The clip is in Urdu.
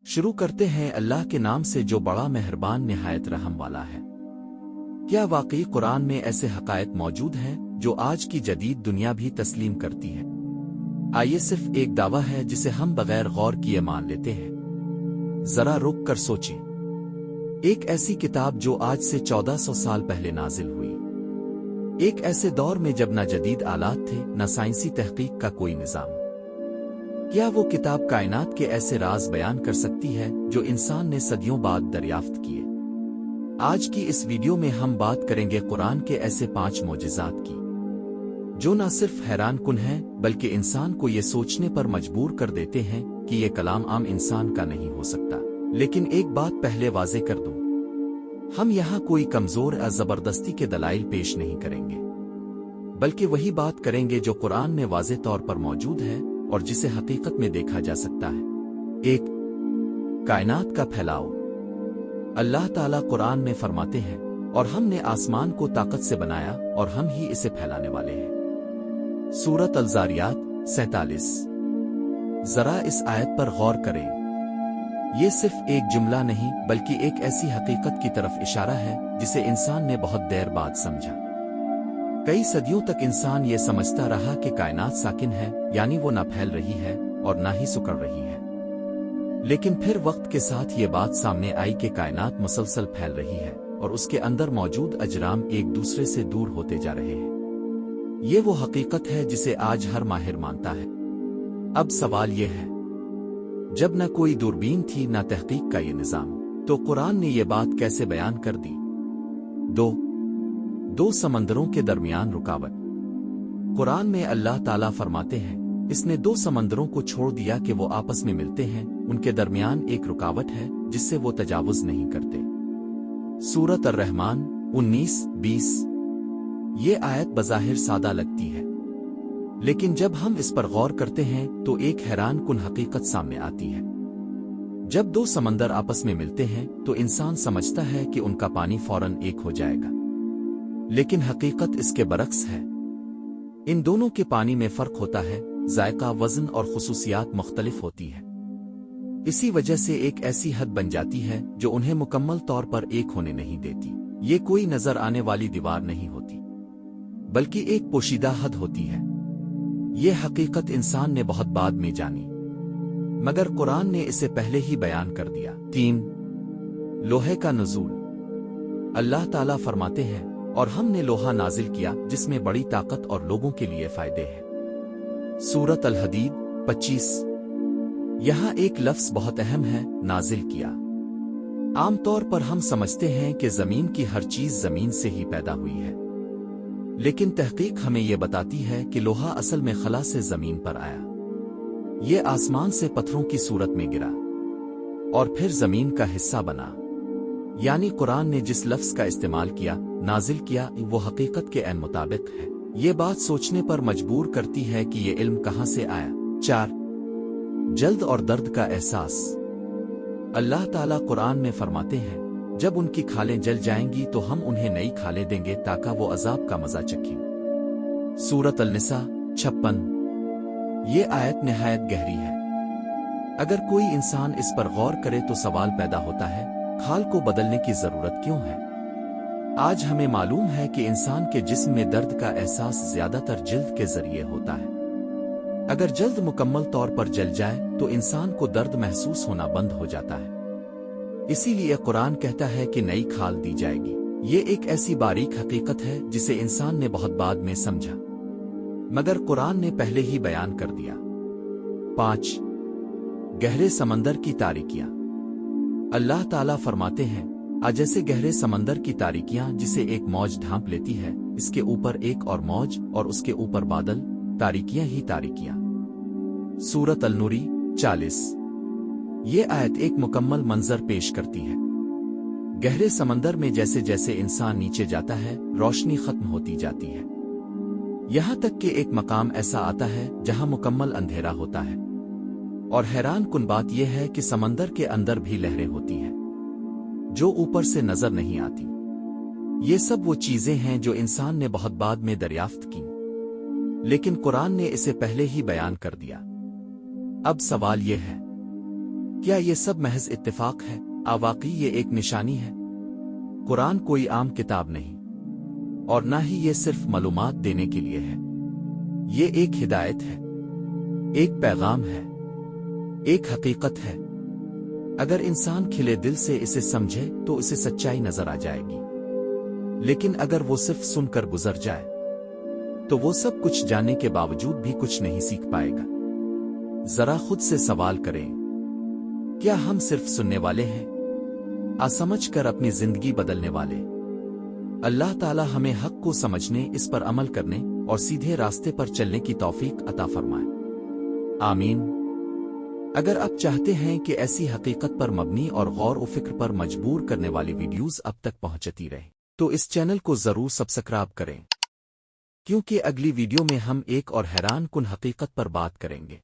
شروع کرتے ہیں اللہ کے نام سے جو بڑا مہربان نہایت رحم والا ہے۔ کیا واقعی قرآن میں ایسے حقائق موجود ہیں جو آج کی جدید دنیا بھی تسلیم کرتی ہے؟ آئیے صرف ایک دعویٰ ہے جسے ہم بغیر غور کیے مان لیتے ہیں۔ ذرا رک کر سوچیں۔ ایک ایسی کتاب جو آج سے 1400 سال پہلے نازل ہوئی، ایک ایسے دور میں جب نہ جدید آلات تھے نہ سائنسی تحقیق کا کوئی نظام۔ کیا وہ کتاب کائنات کے ایسے راز بیان کر سکتی ہے جو انسان نے صدیوں بعد دریافت کیے؟ آج کی اس ویڈیو میں ہم بات کریں گے قرآن کے ایسے 5 معجزات کی جو نہ صرف حیران کن ہیں بلکہ انسان کو یہ سوچنے پر مجبور کر دیتے ہیں کہ یہ کلام عام انسان کا نہیں ہو سکتا۔ لیکن ایک بات پہلے واضح کر دوں، ہم یہاں کوئی کمزور یا زبردستی کے دلائل پیش نہیں کریں گے، بلکہ وہی بات کریں گے جو قرآن میں واضح طور پر موجود ہے اور جسے حقیقت میں دیکھا جا سکتا ہے۔ 1. کائنات کا پھیلاؤ۔ اللہ تعالیٰ قرآن میں فرماتے ہیں، اور ہم نے آسمان کو طاقت سے بنایا اور ہم ہی اسے پھیلانے والے ہیں۔ سورۃ الذاریات 47۔ ذرا اس آیت پر غور کریں۔ یہ صرف ایک جملہ نہیں بلکہ ایک ایسی حقیقت کی طرف اشارہ ہے جسے انسان نے بہت دیر بعد سمجھا۔ کئی صدیوں تک انسان یہ سمجھتا رہا کہ کائنات ساکن ہے، یعنی وہ نہ پھیل رہی ہے اور نہ ہی سکڑ رہی ہے۔ لیکن پھر وقت کے ساتھ یہ بات سامنے آئی کہ کائنات مسلسل پھیل رہی ہے اور اس کے اندر موجود اجرام ایک دوسرے سے دور ہوتے جا رہے ہیں۔ یہ وہ حقیقت ہے جسے آج ہر ماہر مانتا ہے۔ اب سوال یہ ہے، جب نہ کوئی دوربین تھی نہ تحقیق کا یہ نظام، تو قرآن نے یہ بات کیسے بیان کر دی؟ 2 سمندروں کے درمیان رکاوٹ۔ قرآن میں اللہ تعالیٰ فرماتے ہیں، اس نے 2 سمندروں کو چھوڑ دیا کہ وہ آپس میں ملتے ہیں، ان کے درمیان ایک رکاوٹ ہے جس سے وہ تجاوز نہیں کرتے۔ سورۃ الرحمن 19-20۔ یہ آیت بظاہر سادہ لگتی ہے، لیکن جب ہم اس پر غور کرتے ہیں تو ایک حیران کن حقیقت سامنے آتی ہے۔ جب 2 سمندر آپس میں ملتے ہیں تو انسان سمجھتا ہے کہ ان کا پانی فوراً ایک ہو جائے گا، لیکن حقیقت اس کے برعکس ہے۔ ان دونوں کے پانی میں فرق ہوتا ہے، ذائقہ، وزن اور خصوصیات مختلف ہوتی ہے۔ اسی وجہ سے ایک ایسی حد بن جاتی ہے جو انہیں مکمل طور پر ایک ہونے نہیں دیتی۔ یہ کوئی نظر آنے والی دیوار نہیں ہوتی، بلکہ ایک پوشیدہ حد ہوتی ہے۔ یہ حقیقت انسان نے بہت بعد میں جانی، مگر قرآن نے اسے پہلے ہی بیان کر دیا۔ 3. لوہے کا نزول۔ اللہ تعالیٰ فرماتے ہیں، اور ہم نے لوہا نازل کیا جس میں بڑی طاقت اور لوگوں کے لیے فائدے ہیں۔ سورۃ الحدید 25۔ یہاں ایک لفظ بہت اہم ہے، نازل کیا۔ عام طور پر ہم سمجھتے ہیں کہ زمین کی ہر چیز زمین سے ہی پیدا ہوئی ہے، لیکن تحقیق ہمیں یہ بتاتی ہے کہ لوہا اصل میں خلا سے زمین پر آیا۔ یہ آسمان سے پتھروں کی صورت میں گرا اور پھر زمین کا حصہ بنا۔ یعنی قرآن نے جس لفظ کا استعمال کیا، نازل کیا، وہ حقیقت کے عین مطابق ہے۔ یہ بات سوچنے پر مجبور کرتی ہے کہ یہ علم کہاں سے آیا۔ 4. جلد اور درد کا احساس۔ اللہ تعالیٰ قرآن میں فرماتے ہیں، جب ان کی کھالیں جل جائیں گی تو ہم انہیں نئی کھالیں دیں گے تاکہ وہ عذاب کا مزہ چکھیں۔ سورۃ النساء 56۔ یہ آیت نہایت گہری ہے۔ اگر کوئی انسان اس پر غور کرے تو سوال پیدا ہوتا ہے، کھال کو بدلنے کی ضرورت کیوں ہے؟ آج ہمیں معلوم ہے کہ انسان کے جسم میں درد کا احساس زیادہ تر جلد کے ذریعے ہوتا ہے۔ اگر جلد مکمل طور پر جل جائے تو انسان کو درد محسوس ہونا بند ہو جاتا ہے۔ اسی لیے قرآن کہتا ہے کہ نئی کھال دی جائے گی۔ یہ ایک ایسی باریک حقیقت ہے جسے انسان نے بہت بعد میں سمجھا، مگر قرآن نے پہلے ہی بیان کر دیا۔ 5. گہرے سمندر کی تاریکیاں۔ اللہ تعالیٰ فرماتے ہیں، جیسے گہرے سمندر کی تاریکیاں جسے ایک موج ڈھانپ لیتی ہے، اس کے اوپر ایک اور موج اور اس کے اوپر بادل، تاریکیاں ہی تاریکیاں۔ سورۃ النور 40۔ یہ آیت ایک مکمل منظر پیش کرتی ہے۔ گہرے سمندر میں جیسے جیسے انسان نیچے جاتا ہے، روشنی ختم ہوتی جاتی ہے، یہاں تک کہ ایک مقام ایسا آتا ہے جہاں مکمل اندھیرا ہوتا ہے۔ اور حیران کن بات یہ ہے کہ سمندر کے اندر بھی لہریں ہوتی ہیں جو اوپر سے نظر نہیں آتی۔ یہ سب وہ چیزیں ہیں جو انسان نے بہت بعد میں دریافت کی، لیکن قرآن نے اسے پہلے ہی بیان کر دیا۔ اب سوال یہ ہے، کیا یہ سب محض اتفاق ہے؟ واقعی یہ ایک نشانی ہے؟ قرآن کوئی عام کتاب نہیں، اور نہ ہی یہ صرف معلومات دینے کے لیے ہے۔ یہ ایک ہدایت ہے، ایک پیغام ہے، ایک حقیقت ہے۔ اگر انسان کھلے دل سے اسے سمجھے تو اسے سچائی نظر آ جائے گی، لیکن اگر وہ صرف سن کر گزر جائے تو وہ سب کچھ جاننے کے باوجود بھی کچھ نہیں سیکھ پائے گا۔ ذرا خود سے سوال کریں، کیا ہم صرف سننے والے ہیں، سمجھ کر اپنی زندگی بدلنے والے؟ اللہ تعالی ہمیں حق کو سمجھنے، اس پر عمل کرنے اور سیدھے راستے پر چلنے کی توفیق عطا فرمائے، آمین۔ اگر آپ چاہتے ہیں کہ ایسی حقیقت پر مبنی اور غور و فکر پر مجبور کرنے والی ویڈیوز اب تک پہنچتی رہیں تو اس چینل کو ضرور سبسکرائب کریں، کیونکہ اگلی ویڈیو میں ہم ایک اور حیران کن حقیقت پر بات کریں گے۔